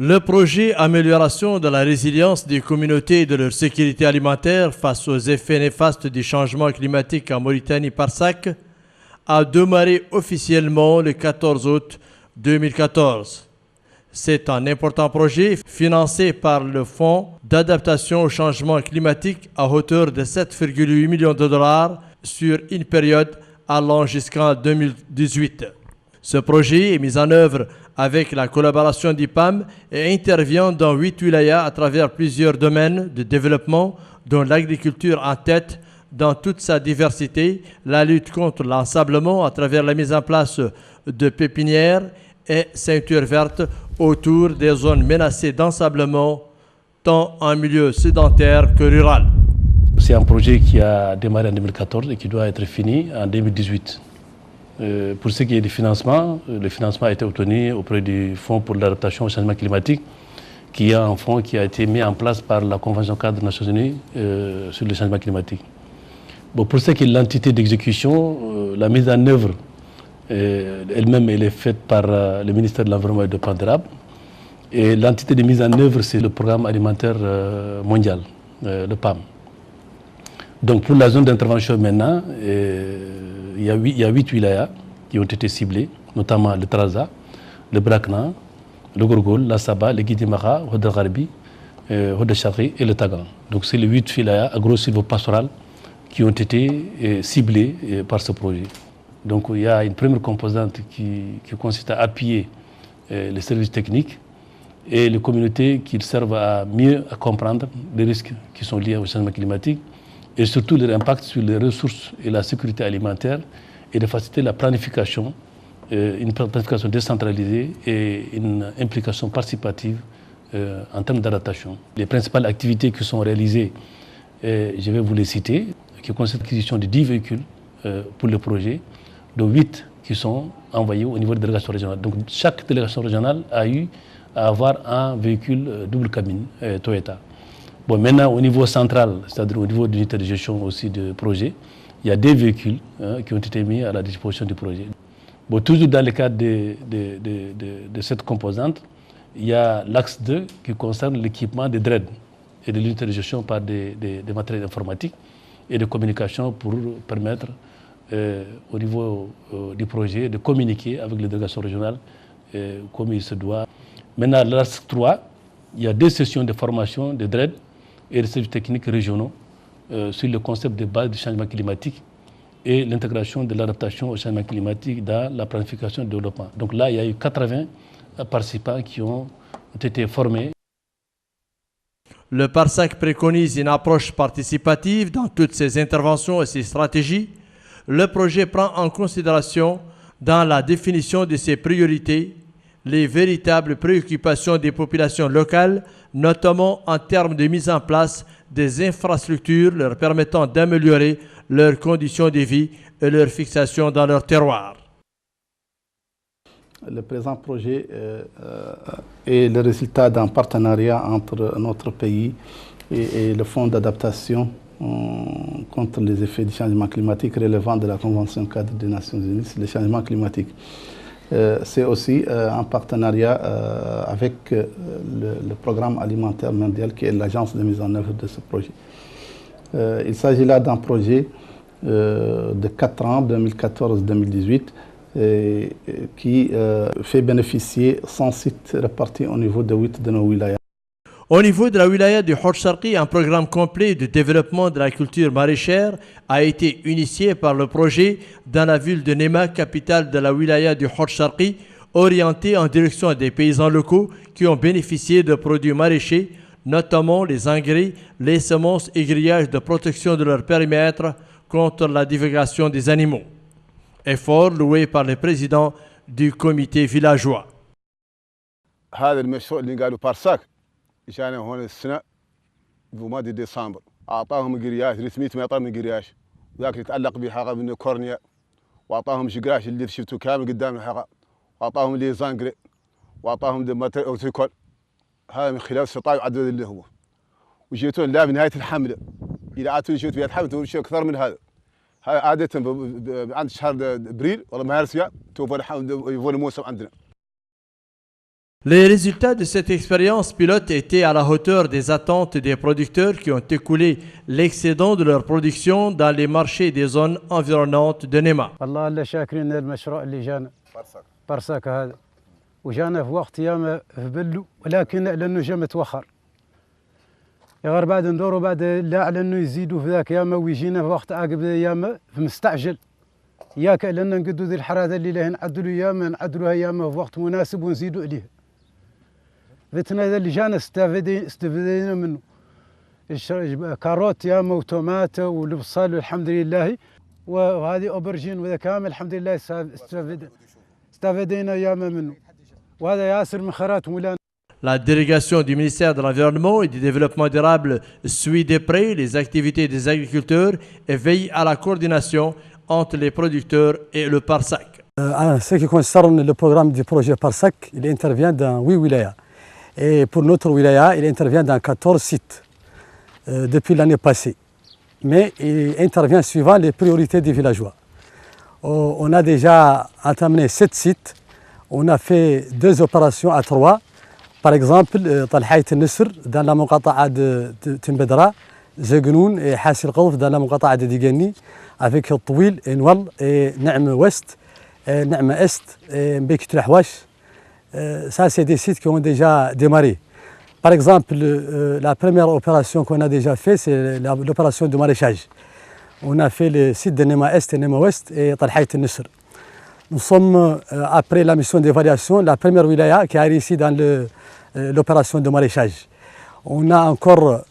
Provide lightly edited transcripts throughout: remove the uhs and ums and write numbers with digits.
Le projet Amélioration de la résilience des communautés et de leur sécurité alimentaire face aux effets néfastes du changement climatique en Mauritanie-Parsac a démarré officiellement le 14 août 2014. C'est un important projet financé par le Fonds d'adaptation au changement climatique à hauteur de 7,8 millions de dollars sur une période allant jusqu'en 2018. Ce projet est mis en œuvre avec la collaboration d'IPAM et intervient dans 8 wilayas à travers plusieurs domaines de développement, dont l'agriculture en tête dans toute sa diversité, la lutte contre l'ensablement à travers la mise en place de pépinières et ceintures vertes autour des zones menacées d'ensablement, tant en milieu sédentaire que rural. C'est un projet qui a démarré en 2014 et qui doit être fini en 2018. Pour ce qui est du financement, le financement a été obtenu auprès du Fonds pour l'adaptation au changement climatique, qui est un fonds qui a été mis en place par la Convention cadre des Nations Unies sur le changement climatique. Bon, pour ce qui est de l'entité d'exécution, la mise en œuvre elle-même elle est faite par le ministère de l'Environnement et du Développement durable. Et l'entité de mise en œuvre, c'est le Programme alimentaire mondial, le PAM. Donc pour la zone d'intervention maintenant, il y a 8 wilayas qui ont été ciblés, notamment le Trarza, le Brakna, le Gourgoul, la Saba, le Guidimara, le Hoda Gharbi, le Hoda Chakri et le Tagan. Donc c'est les 8 wilayas agro-silvopastorales qui ont été ciblés par ce projet. Donc il y a une première composante qui consiste à appuyer les services techniques et les communautés qui servent à mieux comprendre les risques qui sont liés au changement climatique et surtout leur impact sur les ressources et la sécurité alimentaire et de faciliter la planification, une planification décentralisée et une implication participative en termes d'adaptation. Les principales activités qui sont réalisées, je vais vous les citer, qui consistent l'acquisition de 10 véhicules pour le projet, dont 8 qui sont envoyés au niveau des délégations régionales. Donc chaque délégation régionale a eu à avoir un véhicule double cabine Toyota. Bon, maintenant, au niveau central, c'est-à-dire au niveau de l'unité de gestion aussi du projet, il y a des véhicules qui ont été mis à la disposition du projet. Bon, toujours dans le cadre de cette composante, il y a l'axe 2 qui concerne l'équipement des DRED et de l'unité de gestion par des matériels informatiques et de communication pour permettre au niveau du projet de communiquer avec les délégations régionales comme il se doit. Maintenant, l'axe 3, il y a 2 sessions de formation de DRED et de services techniques régionaux sur le concept de base du changement climatique et l'intégration de l'adaptation au changement climatique dans la planification de développement. Donc là, il y a eu 80 participants qui ont été formés. Le PARSAC préconise une approche participative dans toutes ses interventions et ses stratégies. Le projet prend en considération, dans la définition de ses priorités, les véritables préoccupations des populations locales, notamment en termes de mise en place des infrastructures leur permettant d'améliorer leurs conditions de vie et leur fixation dans leur terroir. Le présent projet est le résultat d'un partenariat entre notre pays et le Fonds d'adaptation contre les effets du changement climatique relevant de la Convention cadre des Nations Unies sur le changement climatique. C'est aussi un partenariat avec le Programme alimentaire mondial qui est l'agence de mise en œuvre de ce projet. Il s'agit là d'un projet de 4 ans, 2014-2018, qui fait bénéficier 100 sites répartis au niveau de 8 de nos wilayas. Au niveau de la wilaya du Hod Sharqi, un programme complet de développement de la culture maraîchère a été initié par le projet dans la ville de Nema, capitale de la wilaya du Hod Sharqi, orienté en direction des paysans locaux qui ont bénéficié de produits maraîchers, notamment les engrais, les semences et grillages de protection de leur périmètre contre la divulgation des animaux. Effort loué par le président du comité villageois. كان هون السنة في ديسمبر أعطاهم قرياش 300 متر من قرياش وذاك يتعلق بحاجة من كورنيا وأعطاهم شقراش اللي شفتوا كامل قدام الحاجة وأعطاهم لي زانجري وأعطاهم ماتر أوتيكول هذا من خلال استطاعوا عدد اللي هو وجيتون لا بنهاية الحملة إذا عادوا جيتوا في الحملة تقول شيء أكثر من هذا عادة عند شهر ابريل ولا مارس توفى الموسم عندنا. Les résultats de cette expérience pilote étaient à la hauteur des attentes des producteurs qui ont écoulé l'excédent de leur production dans les marchés des zones environnantes de Nema. والله الا شاكرين المشروع اللي جانا برساك هذا وجانا في وقت ياما في بلو ولكن لانه جا متوخر غير بعد ندوروا بعد لا على انه يزيدوا في ذاك ياما ويجينا في وقت عقب ياما في مستعجل ياك لان نقدوا ذي الحراثه اللي له نعدلوا ياما نعدلوها ياما في وقت مناسب ونزيدوا عليه فتنا هذا اللي جانا استفدينا منه كاروت ياما وتوماته والبصل والحمد لله وهذه اوبرجين وذا كامل الحمد لله استفدينا ياما منه وهذا ياسر من خيرات مولانا. La délégation du ministère de l'Environnement et du Développement durable suit de près les activités des agriculteurs et veille à la coordination entre les producteurs et le PARSAC. En ce qui concerne le programme du projet PARSAC, il intervient dans 8 wilayas. Et pour notre wilaya, il intervient dans 14 sites depuis l'année passée. Mais il intervient suivant les priorités des villageois. On a déjà entamé 7 sites. On a fait 2 opérations à 3. Par exemple, Talhaït Nisr dans la Muqata'a de Timbedra, Zegnoun et Hassil Qadf dans la Muqata'a de Digani, avec Touil et Nwal et Na'm Ouest, Na'm Est et Mbekit Lahwash. Ça, c'est des sites qui ont déjà démarré. Par exemple, la première opération qu'on a déjà faite, c'est l'opération de maraîchage. On a fait le site de Nema Est et Nema Ouest et Talhaït Nisr. Nous sommes, après la mission d'évaluation, la première wilaya qui a réussi dans l'opération de maraîchage. On a encore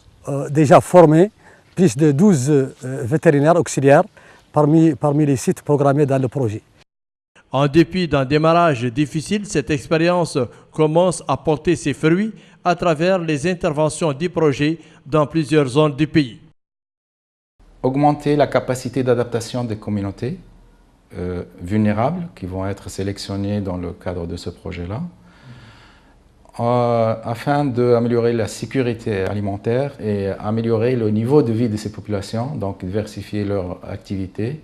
déjà formé plus de 12 vétérinaires auxiliaires parmi les sites programmés dans le projet. En dépit d'un démarrage difficile, cette expérience commence à porter ses fruits à travers les interventions du projet dans plusieurs zones du pays. Augmenter la capacité d'adaptation des communautés vulnérables qui vont être sélectionnées dans le cadre de ce projet-là, afin d'améliorer la sécurité alimentaire et améliorer le niveau de vie de ces populations, donc diversifier leur activité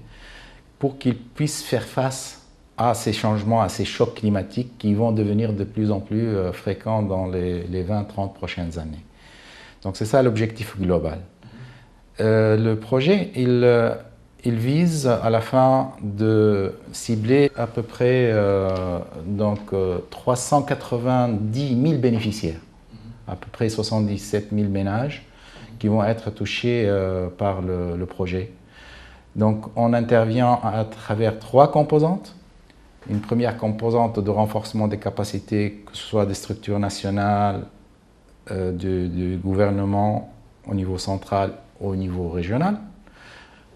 pour qu'ils puissent faire face à ces changements, à ces chocs climatiques qui vont devenir de plus en plus fréquents dans les 20-30 prochaines années. Donc c'est ça l'objectif global. Le projet, il vise à la fin de cibler à peu près 390 000 bénéficiaires, à peu près 77 000 ménages qui vont être touchés par le projet. Donc on intervient à travers 3 composantes. Une première composante de renforcement des capacités, que ce soit des structures nationales, du gouvernement au niveau central, au niveau régional.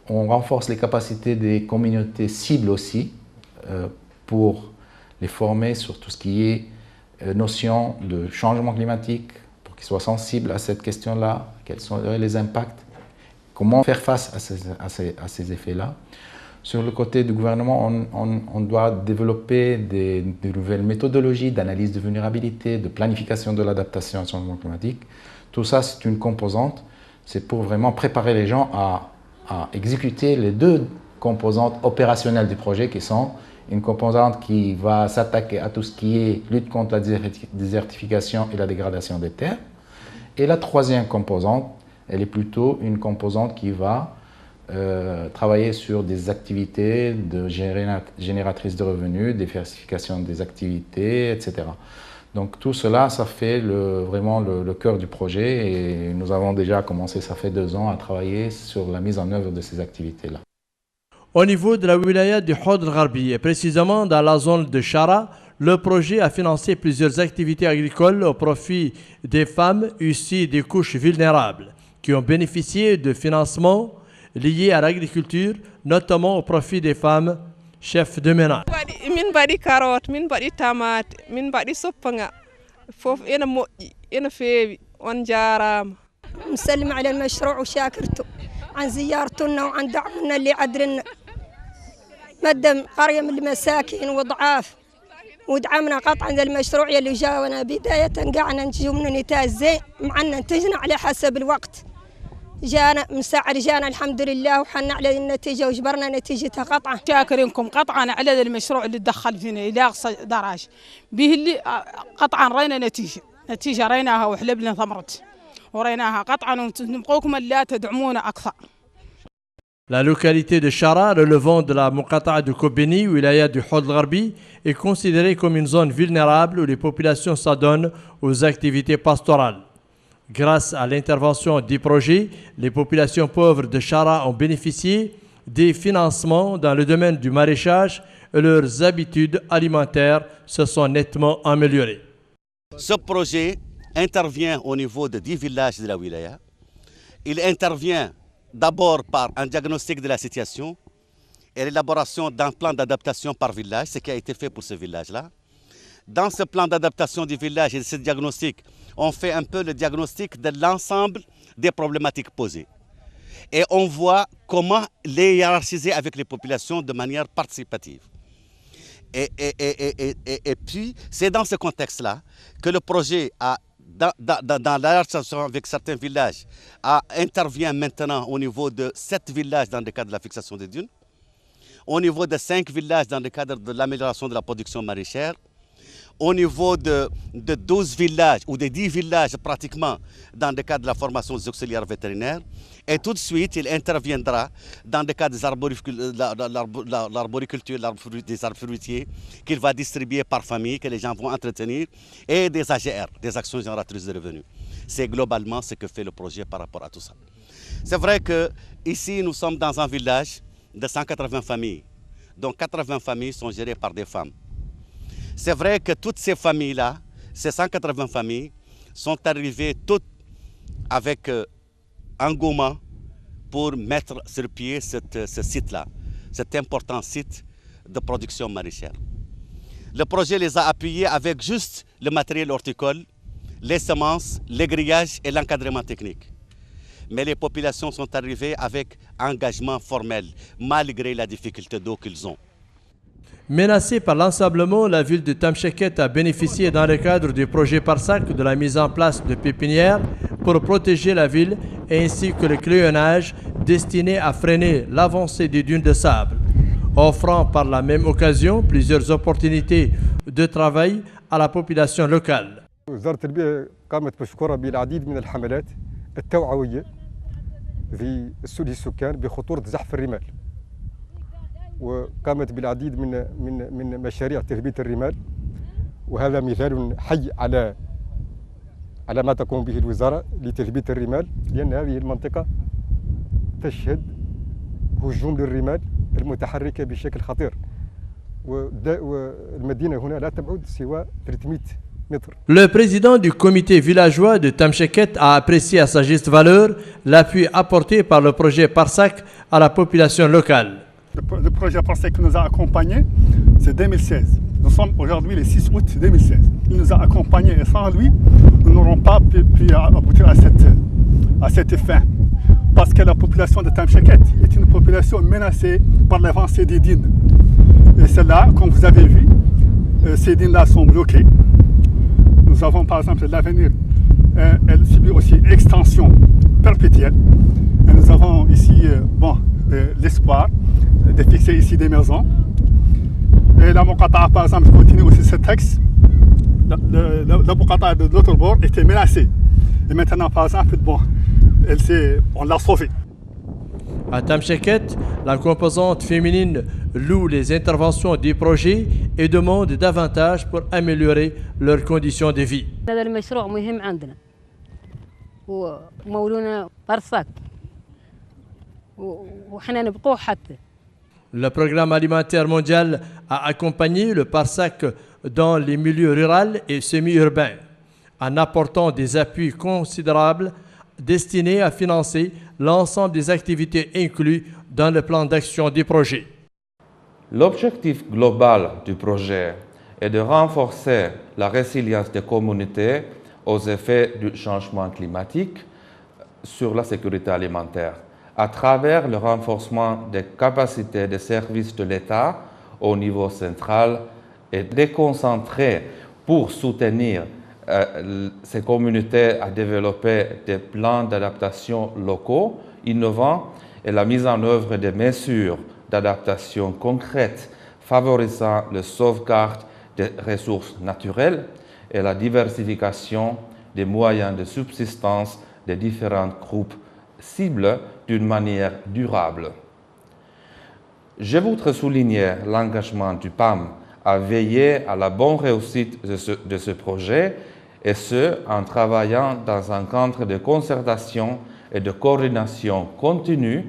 On renforce les capacités des communautés cibles aussi pour les former sur tout ce qui est notion de changement climatique, pour qu'ils soient sensibles à cette question-là, quels sont les impacts, comment faire face à ces effets-là. Sur le côté du gouvernement, on doit développer des nouvelles méthodologies d'analyse de vulnérabilité, de planification de l'adaptation au changement climatique. Tout ça, c'est une composante. C'est pour vraiment préparer les gens à exécuter les 2 composantes opérationnelles du projet qui sont une composante qui va s'attaquer à tout ce qui est lutte contre la désertification et la dégradation des terres. Et la 3e composante, elle est plutôt une composante qui va travailler sur des activités génératrices de revenus, diversification des activités, etc. Donc tout cela, ça fait vraiment le cœur du projet et nous avons déjà commencé, ça fait 2 ans, à travailler sur la mise en œuvre de ces activités-là. Au niveau de la wilaya du Hod al-Gharbi et précisément dans la zone de Chara, le projet a financé plusieurs activités agricoles au profit des femmes issues des couches vulnérables qui ont bénéficié de financements liés à l'agriculture, notamment au profit des femmes chefs de ménage. من بعد كاروت من بعد طماط من بعد سوبنا فوف انا موجي انا في وانجارام مسلم على المشروع وشاكرته عن زيارتنا وعن دعمنا اللي عدلنا مدام قرية من المساكين وضعاف ودعمنا قطعا ذا المشروع اللي جاونا بداية قعنا نجيب منه نتاج زين معنا نتجنا على حسب الوقت جانا مساعد جانا الحمد لله وحنا على النتيجة وجبرنا نتيجتها قطعا. شاكرينكم قطعا على المشروع اللي دخل فينا إلى أقصى درجة به اللي قطعا رينا نتيجة ريناها وحلبنا ثمرت وريناها قطعا ونبقوكم لا تدعمونا أكثر. La localité de Chara, relevant de la Muqata'a de Kobeni, wilaya du Hod Gharbi, est considérée comme une zone vulnérable où les populations s'adonnent aux activités pastorales. Grâce à l'intervention des projets, les populations pauvres de Chara ont bénéficié des financements dans le domaine du maraîchage et leurs habitudes alimentaires se sont nettement améliorées. Ce projet intervient au niveau de 10 villages de la wilaya. Il intervient d'abord par un diagnostic de la situation et l'élaboration d'un plan d'adaptation par village, ce qui a été fait pour ce village-là. Dans ce plan d'adaptation du village et de ce diagnostic, on fait un peu le diagnostic de l'ensemble des problématiques posées. Et on voit comment les hiérarchiser avec les populations de manière participative. Et puis, c'est dans ce contexte-là que le projet a dans l'adaptation avec certains villages, intervient maintenant au niveau de 7 villages dans le cadre de la fixation des dunes, au niveau de 5 villages dans le cadre de l'amélioration de la production maraîchère, au niveau de 12 villages ou de 10 villages pratiquement dans le cadre de la formation des auxiliaires vétérinaires. Et tout de suite, il interviendra dans le cadre de l'arboriculture, des arbres fruitiers, qu'il va distribuer par famille, que les gens vont entretenir, et des AGR, des actions génératrices de revenus. C'est globalement ce que fait le projet par rapport à tout ça. C'est vrai qu'ici, nous sommes dans un village de 180 familles, dont 80 familles sont gérées par des femmes. C'est vrai que toutes ces familles-là, ces 180 familles, sont arrivées toutes avec engouement pour mettre sur pied ce site-là, cet important site de production maraîchère. Le projet les a appuyés avec juste le matériel horticole, les semences, les grillages et l'encadrement technique. Mais les populations sont arrivées avec engagement formel, malgré la difficulté d'eau qu'ils ont. Menacée par l'ensablement, la ville de Tamcheket a bénéficié dans le cadre du projet Parsak de la mise en place de pépinières pour protéger la ville ainsi que le cléonnage destiné à freiner l'avancée des dunes de sable, offrant par la même occasion plusieurs opportunités de travail à la population locale. وزارة البيئة قامت مشكورة بالعديد من الحملات التوعوية في السكان بخطورة زحف الرمال، وقامت بالعديد من مشاريع تثبيت الرمال، وهذا مثال حي على ما تقوم به الوزارة لتثبيت الرمال، لأن هذه المنطقة تشهد هجوم للرمال المتحركة بشكل خطير، والمدينة هنا لا تبعد سوى 300 متر. Le président du comité villageois de Tamcheket a apprécié à sa juste valeur l'appui apporté par le projet Parsak à la population locale. Le projet Parsak qui nous a accompagnés, c'est 2016. Nous sommes aujourd'hui le 6 août 2016. Il nous a accompagnés et sans lui, nous n'aurons pas pu aboutir à cette fin. Parce que la population de Tamcheket est une population menacée par l'avancée des dunes. Et c'est là, comme vous avez vu, ces dunes-là sont bloquées. Nous avons par exemple l'avenir, elle subit aussi extension perpétuelle. Et nous avons ici l'espoir de fixer ici des maisons. Et la Muqata'a par exemple continue aussi ce texte. La Muqata'a de l'autre bord était menacée. Et maintenant par exemple, on l'a sauvée. À Tamcheket, la composante féminine loue les interventions des projets et demande davantage pour améliorer leurs conditions de vie. هذا المشروع مهم عندنا ومولونا برساك وحنا نبقوه حتى. Le programme alimentaire mondial a accompagné le Parsak dans les milieux ruraux et semi-urbains en apportant des appuis considérables destinés à financer l'ensemble des activités incluses dans le plan d'action des projets. L'objectif global du projet est de renforcer la résilience des communautés aux effets du changement climatique sur la sécurité alimentaire à travers le renforcement des capacités des services de l'État au niveau central et déconcentré pour soutenir ces communautés à développer des plans d'adaptation locaux, innovants, et la mise en œuvre des mesures d'adaptation concrètes favorisant la sauvegarde des ressources naturelles et la diversification des moyens de subsistance des différents groupes cibles d'une manière durable. Je voudrais souligner l'engagement du PAM à veiller à la bonne réussite de ce projet, et ce, en travaillant dans un cadre de concertation et de coordination continue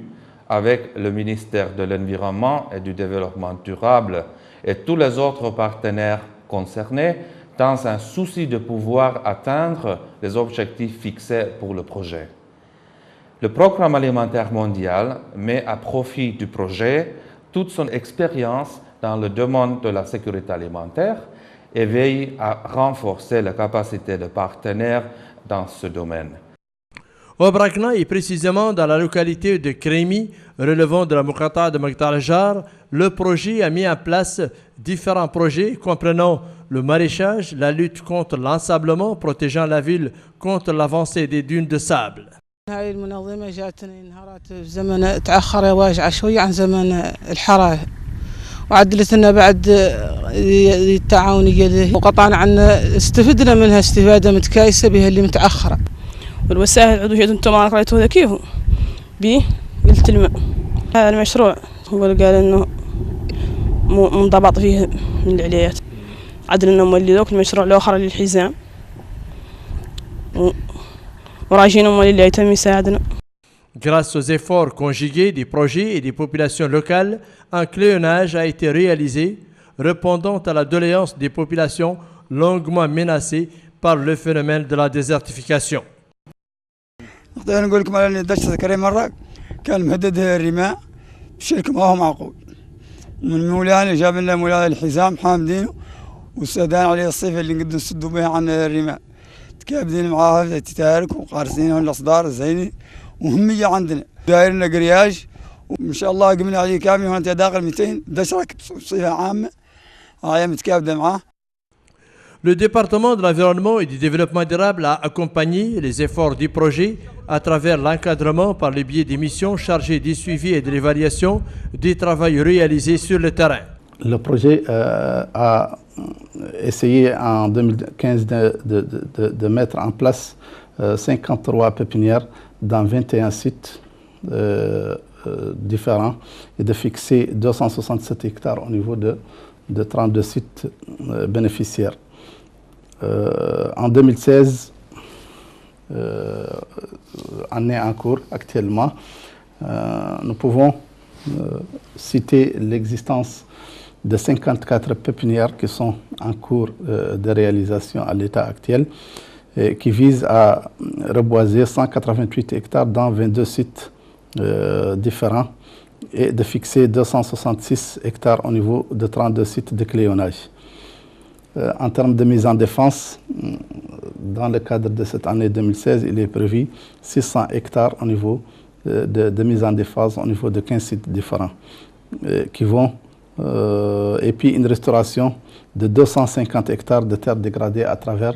avec le ministère de l'Environnement et du Développement durable et tous les autres partenaires concernés, dans un souci de pouvoir atteindre les objectifs fixés pour le projet. Le Programme alimentaire mondial met à profit du projet toute son expérience dans le domaine de la sécurité alimentaire et veille à renforcer la capacité de partenaires dans ce domaine. Au Brakna et précisément dans la localité de Krémi, relevant de la Muqata de Magdalajar, le projet a mis en place différents projets comprenant le maraîchage, la lutte contre l'ensablement, protégeant la ville contre l'avancée des dunes de sable. هاي المنظمة جاتني انهارت في زمن تأخر واجعة شوية عن زمن الحرارة وعدلت لنا بعد التعاونية وقطعنا عنا استفدنا منها استفادة متكايسة بها اللي متأخرة والوسائل العضوية انتم ما قريتوا ذا كيف بيه قلت الماء هذا المشروع هو اللي قال انه منضبط فيه من العليات عدل انهم ولدوك المشروع الاخر للحزام وراجعين اللي يتم يساعدنا. Grâce aux efforts conjugués des projets et des populations locales, un cléonnage a été réalisé, répondant à la doléance des populations longuement menacées par le phénomène de la désertification. نقدر نقول لكم على دشة كريم مرة كان مهدد الرماء بشكل ما هو معقول. من مولانا جاب لنا مولانا الحزام حامدينه والسدان عليه الصيف اللي نقدر نسدوا بها عن الرماء. تكابدين معاه تتارك وقارسين الأصدار الزيني وهمية عندنا. دايرنا قرياج وإن شاء الله قمنا عليه كامل وأنت داخل 200 دشرة بصفة عامة. هاي متكابدة معاه. Le département de l'environnement et du développement durable a accompagné les efforts du projet à travers l'encadrement par le biais des missions chargées du suivi et de l'évaluation des travaux réalisés sur le terrain. Le projet a essayé en 2015 de mettre en place 53 pépinières dans 21 sites différents et de fixer 267 hectares au niveau de 32 sites bénéficiaires. En 2016, année en cours actuellement, nous pouvons citer l'existence de 54 pépinières qui sont en cours de réalisation à l'état actuel, qui visent à reboiser 188 hectares dans 22 sites différents et de fixer 266 hectares au niveau de 32 sites de cléonnage. En termes de mise en défense, dans le cadre de cette année 2016, il est prévu 600 hectares au niveau de mise en défense au niveau de 15 sites différents qui vont, et puis une restauration de 250 hectares de terres dégradées à travers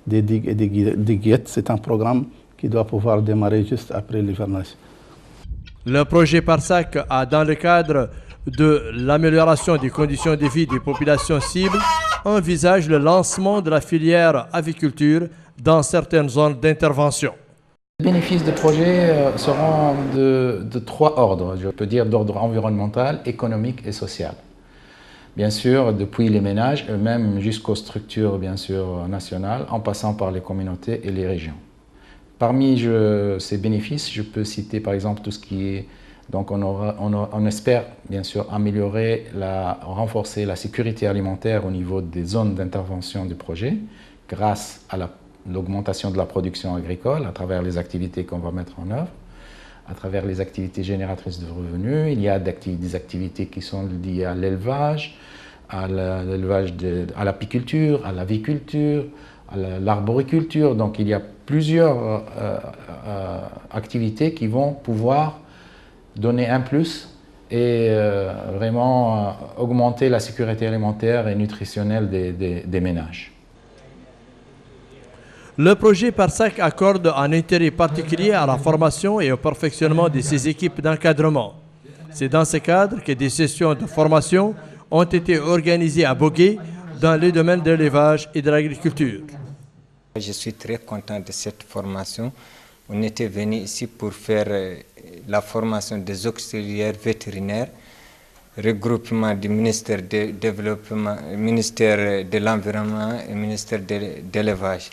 des digues et des guillettes. C'est un programme qui doit pouvoir démarrer juste après l'hivernage. Le projet PARSAC a, dans le cadre de l'amélioration des conditions de vie des populations cibles, envisage le lancement de la filière aviculture dans certaines zones d'intervention. Les bénéfices du projet seront de trois ordres, je peux dire d'ordre environnemental, économique et social. Bien sûr, depuis les ménages eux-mêmes jusqu'aux structures bien sûr nationales, en passant par les communautés et les régions. Parmi ces bénéfices, je peux citer par exemple tout ce qui est, donc on espère bien sûr améliorer, renforcer la sécurité alimentaire au niveau des zones d'intervention du projet grâce à l'augmentation de la production agricole à travers les activités qu'on va mettre en œuvre, à travers les activités génératrices de revenus. Il y a des activités qui sont liées à l'élevage, à l'apiculture, à l'aviculture, à l'arboriculture. Donc il y a plusieurs activités qui vont pouvoir donner un plus et vraiment augmenter la sécurité alimentaire et nutritionnelle des ménages. Le projet Parsac accorde un intérêt particulier à la formation et au perfectionnement de ses équipes d'encadrement. C'est dans ce cadre que des sessions de formation ont été organisées à Bogué dans les domaines de l'élevage et de l'agriculture. Je suis très content de cette formation. On était venu ici pour faire la formation des auxiliaires vétérinaires, regroupement du ministère du Développement, ministère de l'Environnement et ministère de l'Élevage.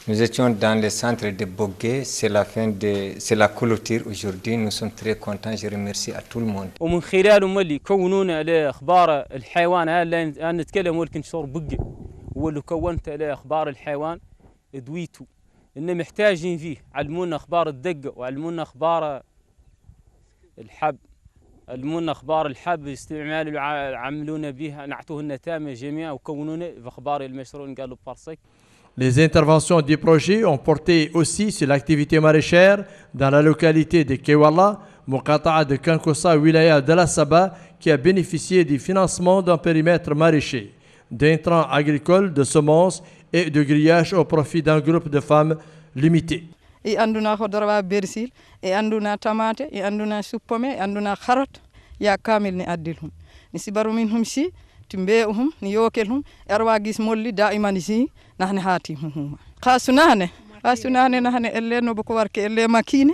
Nous étions dans le centre de Bogué, c'est la clôture aujourd'hui, nous sommes très contents, je remercie à tout le monde. ومن خلاله اللي كونونا على اخبار الحيوان انا نتكلم ولكن شور بقي هو اللي كونت على اخبار الحيوان دويتو ان محتاجين فيه علمونا اخبار الدقه وعلمونا اخبار الحب علمونا اخبار الحب استعمال عملونا بها نعطوه النتامه جميعا وكونونا في اخبار المشروع قالوا بارسك. Les interventions du projet ont porté aussi sur l'activité maraîchère dans la localité de Kewala, Mokata'a de Kankossa, wilaya de la Saba, qui a bénéficié du financement d'un périmètre maraîcher, d'intrants agricoles, de semences et de grillage au profit d'un groupe de femmes limité. Et anduna khodorwa bersil, et anduna tomate, et anduna suppome, et anduna carotte, ya kamil ni addilhum. Ni sibaru minhum si, تنبئهم نيوكلهم أرواجيس مولي دائما نسي نحن هاتيهم خاصناه نحن اللي نبكوار كاللي ماكينة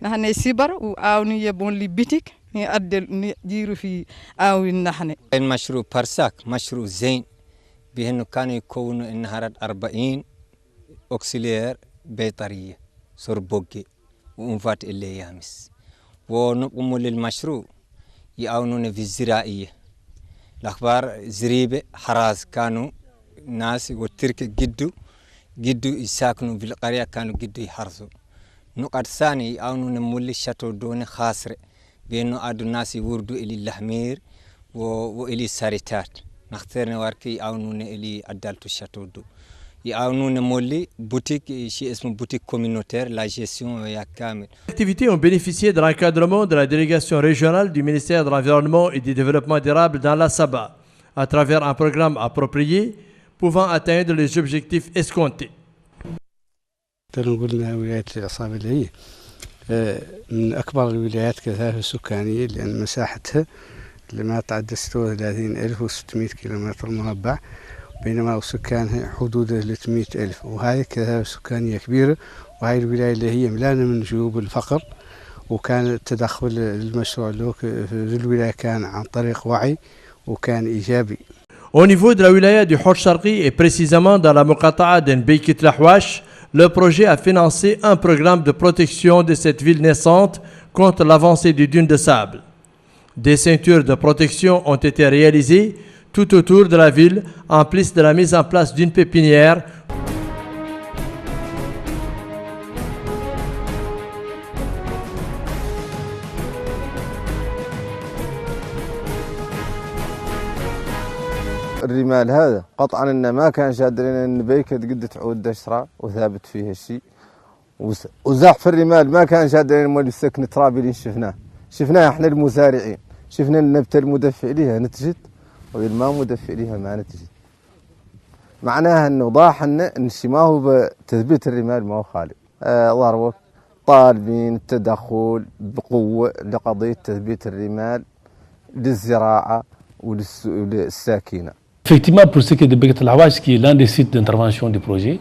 نحن سيبر وآوني يبون لي بيتك نيأدل نجيرو في آوين نحن. المشروع بارساك مشروع زين بأنه كان يكون إنهارات 40 أوكسيلير بيطرية سوربوكي وانفات اللي يامس ونقوم للمشروع يعاونون في الزراعية. الأخبار زريبة حراز كانوا ناس والترك جدو يساكنوا في القرية كانوا جدو يحرسوا نقط ثاني أو نمولي شاتو دون خاسر بأنه أدو ناس يوردوا إلى اللحمير وإلى ساريتات نختار نواركي أو نون إلى أدالتو شاتو دو يعاونون مولي بوتيك شيء اسمه بوتيك communautaire la gestion يا كامل. Les activités ont bénéficié de l'encadrement de la délégation régionale du ministère de l'Environnement et du Développement durable dans la Saba, à travers un programme approprié pouvant atteindre les objectifs escomptés. قلنا ولاية العصابة اللي هي من أكبر الولايات كثافة سكانية لأن مساحتها اللي ما تعدى 36,600 كيلومتر مربع بينما سكانها حدود 300,000 وهذه كثافة سكانية كبيرة وهذه الولاية اللي هي ملانة من جيوب الفقر وكان التدخل المشروع له في الولاية كان عن طريق وعي وكان إيجابي. Au niveau de la wilaya du Hod Sharqi et précisément dans la Mokata'a d'Nbeykit Lahwash, le projet a financé un programme de protection de cette ville naissante contre l'avancée des dunes de sable. Des ceintures de protection ont été réalisées tout autour de la ville, en plus de la mise en place d'une pépinière. الرمال هذا قطعا إن ما كان شادرين إن بيكة قد تعود دشرة وثابت فيها الشيء وزحف الرمال ما كان شادرين مولي السكن ترابي اللي شفناه احنا المزارعين شفنا النبتة المدفع لها نتجت والما مدفع لها ما نتجت معناها انه ضاح ان ما هو بتثبيت الرمال ما هو خالي ضربه طالبين التدخل بقوة لقضية تثبيت الرمال للزراعة وللساكنة. Effectivement, pour ce qui est de Beykat El-Hawash, qui est l'un des sites d'intervention du projet,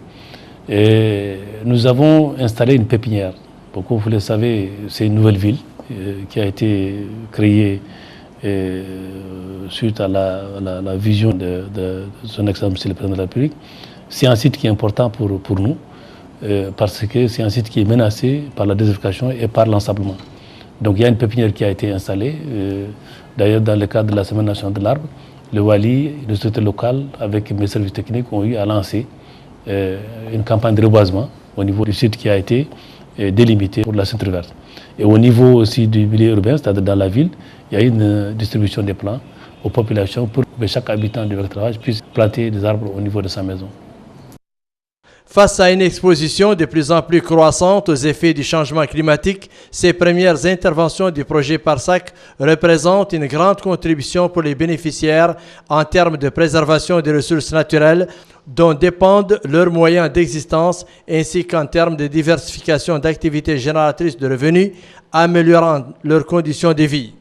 nous avons installé une pépinière. Donc, comme vous le savez, c'est une nouvelle ville qui a été créée suite à la vision de son Excellence Monsieur le Président de la République. C'est un site qui est important pour nous parce que c'est un site qui est menacé par la désertification et par l'ensablement. Donc il y a une pépinière qui a été installée. D'ailleurs, dans le cadre de la Semaine nationale de l'arbre, le Wali, les autorités locales, avec mes services techniques, ont eu à lancer une campagne de reboisement au niveau du site qui a été délimité pour la ceinture verte. Et au niveau aussi du milieu urbain, c'est-à-dire dans la ville, il y a une distribution des plants aux populations pour que chaque habitant du Beykat El-Hawash puisse planter des arbres au niveau de sa maison. Face à une exposition de plus en plus croissante aux effets du changement climatique, ces premières interventions du projet PARSAC représentent une grande contribution pour les bénéficiaires en termes de préservation des ressources naturelles dont dépendent leurs moyens d'existence ainsi qu'en termes de diversification d'activités génératrices de revenus, améliorant leurs conditions de vie.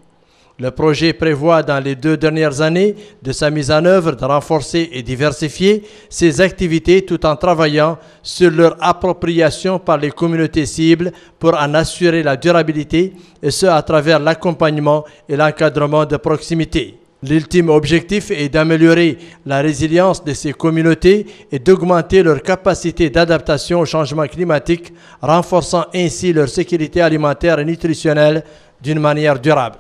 Le projet prévoit dans les 2 dernières années de sa mise en œuvre de renforcer et diversifier ces activités tout en travaillant sur leur appropriation par les communautés cibles pour en assurer la durabilité et ce à travers l'accompagnement et l'encadrement de proximité. L'ultime objectif est d'améliorer la résilience de ces communautés et d'augmenter leur capacité d'adaptation au changement climatique, renforçant ainsi leur sécurité alimentaire et nutritionnelle d'une manière durable.